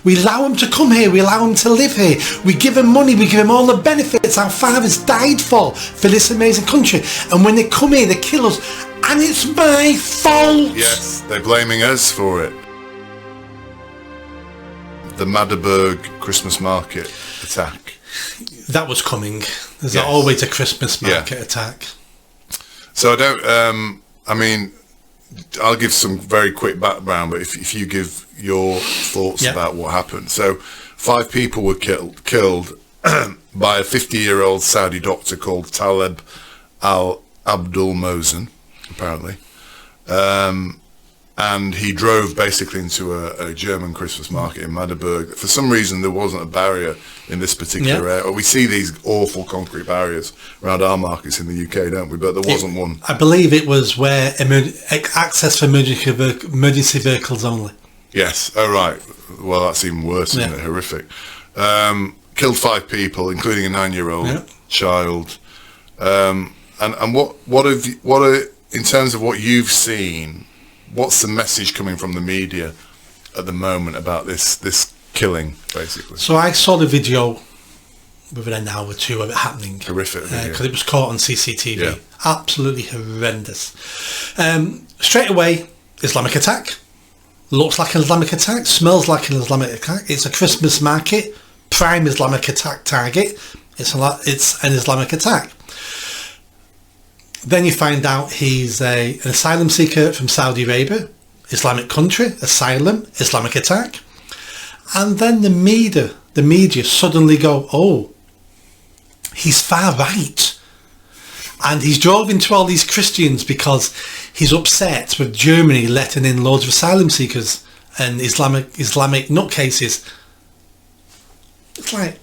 We allow them to come here. We allow them to live here. We give them money. We give them all the benefits our fathers died for this amazing country. And when they come here, they kill us. And it's my fault. Yes, they're blaming us for it. The Magdeburg Christmas market attack. That was coming. There's always a Christmas market attack. So I don't, I'll give some very quick background, but if you give your thoughts about what happened. So 5 people were killed by a 50-year-old Saudi doctor called Taleb al-Abdul Mohsen, apparently. And he drove basically into a German Christmas market in Magdeburg. For some reason, there wasn't a barrier in this particular area. We see these awful concrete barriers around our markets in the UK, don't we? But there wasn't one. I believe it was where access for emergency vehicles only. Yes. Oh, right. Well, that's even worse, isn't it? Horrific. Killed 5 people, including a 9-year-old child. And what are in terms of what you've seen? What's the message coming from the media at the moment about this killing, basically? So I saw the video within an hour or two of it happening. Horrific video. Because it was caught on CCTV. Yeah. Absolutely horrendous. Straight away, Islamic attack. Looks like an Islamic attack. Smells like an Islamic attack. It's a Christmas market. Prime Islamic attack target. It's an Islamic attack. Then you find out he's an asylum seeker from Saudi Arabia, Islamic country, asylum, Islamic attack. And then the media suddenly go, oh, he's far right. And he's drove into all these Christians because he's upset with Germany letting in loads of asylum seekers and Islamic nutcases. It's like,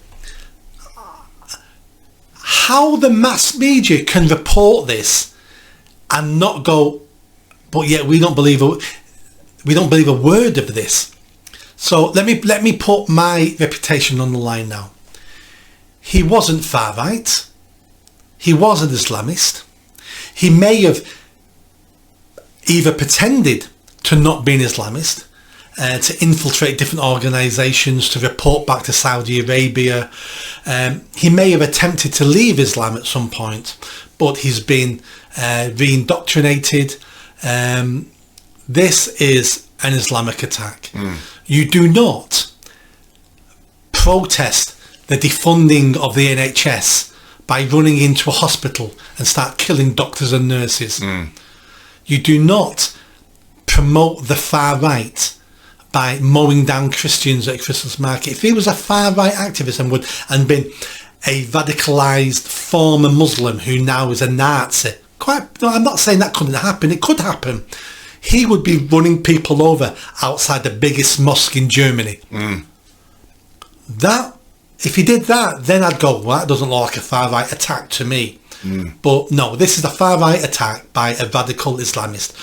how the mass media can report this and not go, but yet we don't believe a word of this. So let me put my reputation on the line now. He wasn't far right. He was an Islamist. He may have either pretended to not be an Islamist, to infiltrate different organisations, to report back to Saudi Arabia. He may have attempted to leave Islam at some point, but he's been re-indoctrinated. This is an Islamic attack. You do not protest the defunding of the NHS by running into a hospital and start killing doctors and nurses. You do not promote the far right by mowing down Christians at a Christmas market. If he was a far right activist and been a radicalised former Muslim who now is a Nazi, I'm not saying that couldn't happen. It could happen. He would be running people over outside the biggest mosque in Germany. That, if he did that, then I'd go, well, that doesn't look like a far right attack to me. But no, this is a far right attack by a radical Islamist.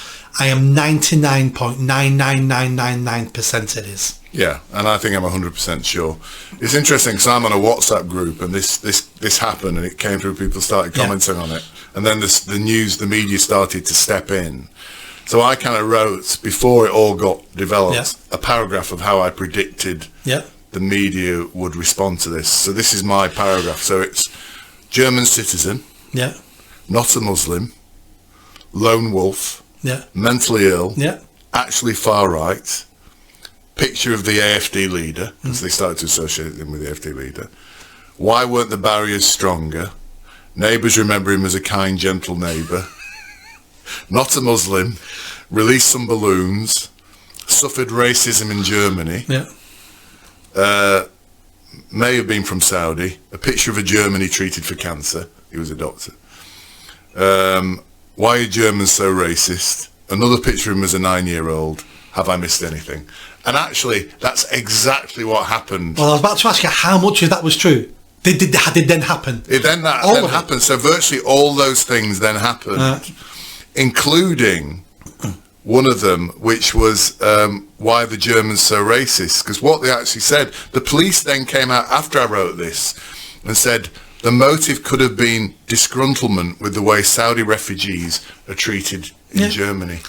I am 99.99999% it is. Yeah, and I think I'm 100% sure. It's interesting because I'm on a WhatsApp group and this happened and it came through, people started commenting on it. And then the media started to step in. So I kind of wrote, before it all got developed, a paragraph of how I predicted the media would respond to this. So this is my paragraph. So it's German citizen, not a Muslim, lone wolf, mentally ill, actually far right, picture of the AFD leader, because they started to associate him with the AFD leader. Why weren't the barriers stronger? Neighbours remember him as a kind, gentle neighbour. Not a Muslim, released some balloons, suffered racism in Germany, may have been from Saudi, a picture of a German he treated for cancer, he was a doctor. Why are Germans so racist? Another picture of him as a 9-year-old. Have I missed anything? And actually, that's exactly what happened. Well, I was about to ask you how much of that was true. Did then happen? It then happened. So virtually all those things then happened, including one of them, which was why the Germans so racist. Because what they actually said, the police then came out after I wrote this and said, the motive could have been disgruntlement with the way Saudi refugees are treated in Germany.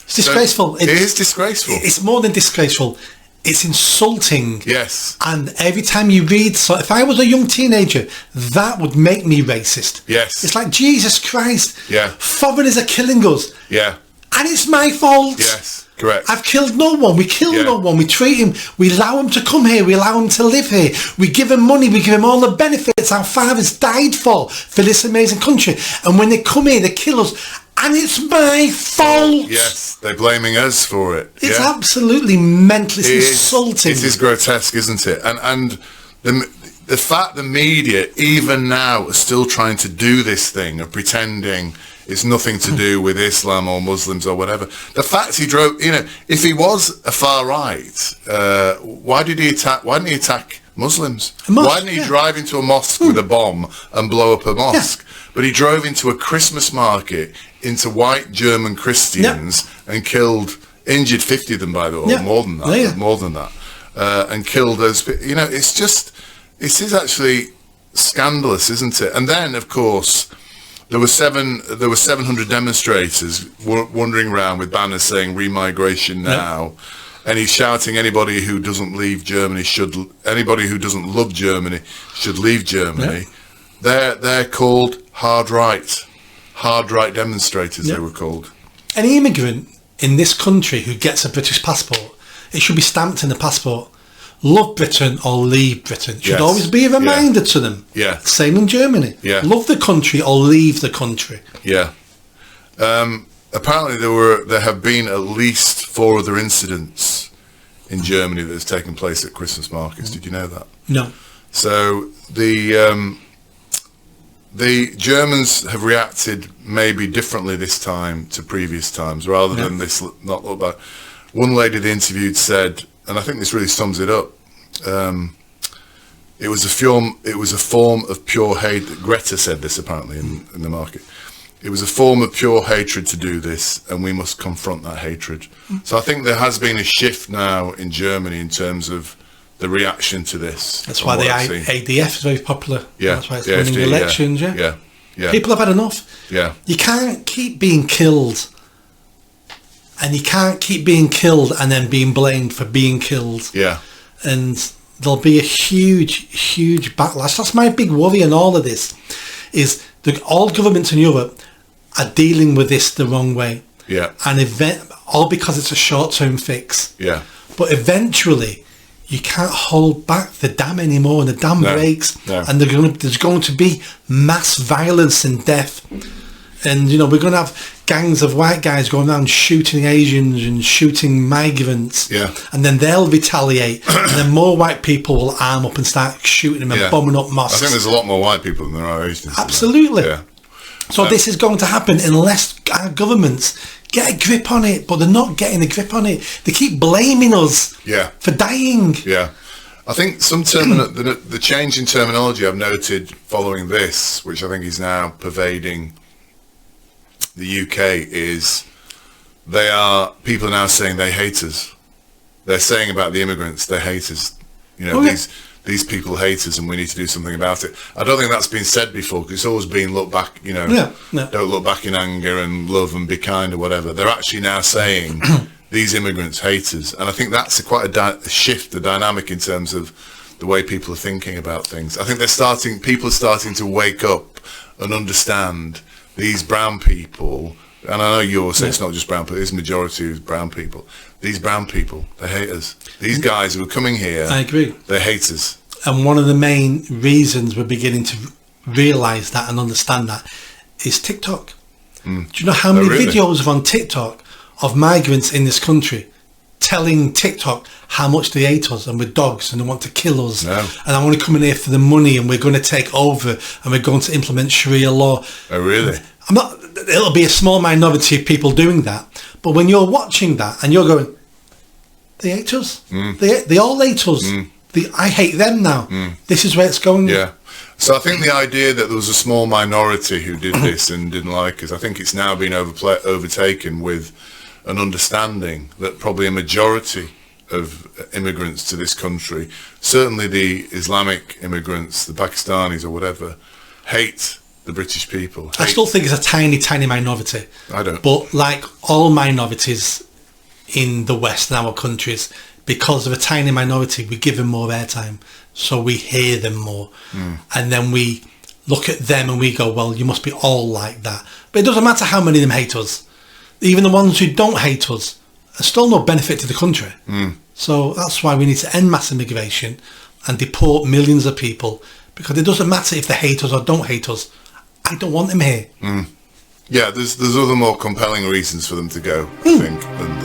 It's disgraceful. So it is disgraceful. It's more than disgraceful. It's insulting. Yes. And every time you read, so if I was a young teenager, that would make me racist. Yes. It's like, Jesus Christ. Yeah. Foreigners are killing us. Yeah. And it's my fault. Yes. Correct. I've killed no one. We kill no one. We treat him. We allow him to come here. We allow him to live here. We give him money. We give him all the benefits our fathers died for this amazing country. And when they come here, they kill us. And it's my fault. Yes, they're blaming us for it. It's absolutely mental. It's insulting. It is grotesque, isn't it? And the fact the media, even now, are still trying to do this thing of pretending it's nothing to do with Islam or Muslims or whatever. The fact he drove, if he was a far right, why didn't he attack Muslims? Why didn't he drive into a mosque with a bomb and blow up a mosque? But he drove into a Christmas market into white German Christians and injured 50 of them, by the way, or more than that, and killed those. It is actually scandalous, isn't it? And then, of course, there were 700 demonstrators wandering around with banners saying "Remigration now." And he's shouting, anybody who doesn't love Germany should leave Germany. They're called hard right demonstrators. They were called. Any immigrant in this country who gets a British passport, it should be stamped in the passport. Love Britain or leave Britain. It should always be a reminder to them. Yeah. Same in Germany. Yeah. Love the country or leave the country. Yeah. Apparently there have been at least 4 other incidents in Germany that has taken place at Christmas markets. Did you know that? No. So the Germans have reacted maybe differently this time to previous times, rather than this not look back. One lady they interviewed said, and I think this really sums it up, it was a form of pure hate. Greta said this apparently in the market. It was a form of pure hatred to do this, and we must confront that hatred. So I think there has been a shift now in Germany in terms of the reaction to this. That's why the ADF is very popular. Yeah. That's why it's winning elections. Yeah. People have had enough. Yeah. You can't keep being killed. And you can't keep being killed and then being blamed for being killed. Yeah. And there'll be a huge backlash. That's my big worry in all of this, is that all governments in Europe are dealing with this the wrong way. Yeah. And all because it's a short-term fix. Yeah. But eventually, you can't hold back the dam anymore, and the dam breaks. No. And there's going to be mass violence and death. And, we're going to have gangs of white guys going around shooting Asians and shooting migrants. Yeah. And then they'll retaliate. And then more white people will arm up and start shooting them and bombing up mosques. I think there's a lot more white people than there are Asians. Absolutely. Yeah. So this is going to happen unless our governments get a grip on it. But they're not getting a grip on it. They keep blaming us for dying. Yeah. I think the change in terminology I've noted following this, which I think is now pervading the UK, is people are now saying they hate us. They're saying about the immigrants, they hate us. These people hate us and we need to do something about it. I don't think that's been said before, because it's always been look back, don't look back in anger and love and be kind or whatever. They're actually now saying these immigrants hate us. And I think that's quite a shift, the dynamic in terms of the way people are thinking about things. I think people are starting to wake up and understand these brown people, and I know you'll say it's not just brown people, it's majority of brown people. These brown people, they hate us. These guys who are coming here, I agree, they hate us. And one of the main reasons we're beginning to realise that and understand that is TikTok. Do you know how many videos are on TikTok of migrants in this country telling TikTok how much they hate us and we're dogs and they want to kill us, and I want to come in here for the money and we're going to take over and we're going to implement Sharia law? Oh, really? It'll be a small minority of people doing that, but when you're watching that and you're going, they hate us. They all hate us. I hate them now. This is where it's going. Yeah. So I think the idea that there was a small minority who did this and didn't like us, I think it's now been overtaken with an understanding that probably a majority of immigrants to this country, certainly the Islamic immigrants, the Pakistanis or whatever, hate the British people. I still think it's a tiny minority. I don't. But like all minorities in the West and our countries, because of a tiny minority, we give them more airtime, so we hear them more, and then we look at them and we go, well, you must be all like that. But it doesn't matter how many of them hate us. Even the ones who don't hate us are still no benefit to the country. So that's why we need to end mass immigration and deport millions of people, because it doesn't matter if they hate us or don't hate us. I don't want them here. Yeah, there's other more compelling reasons for them to go, I think, than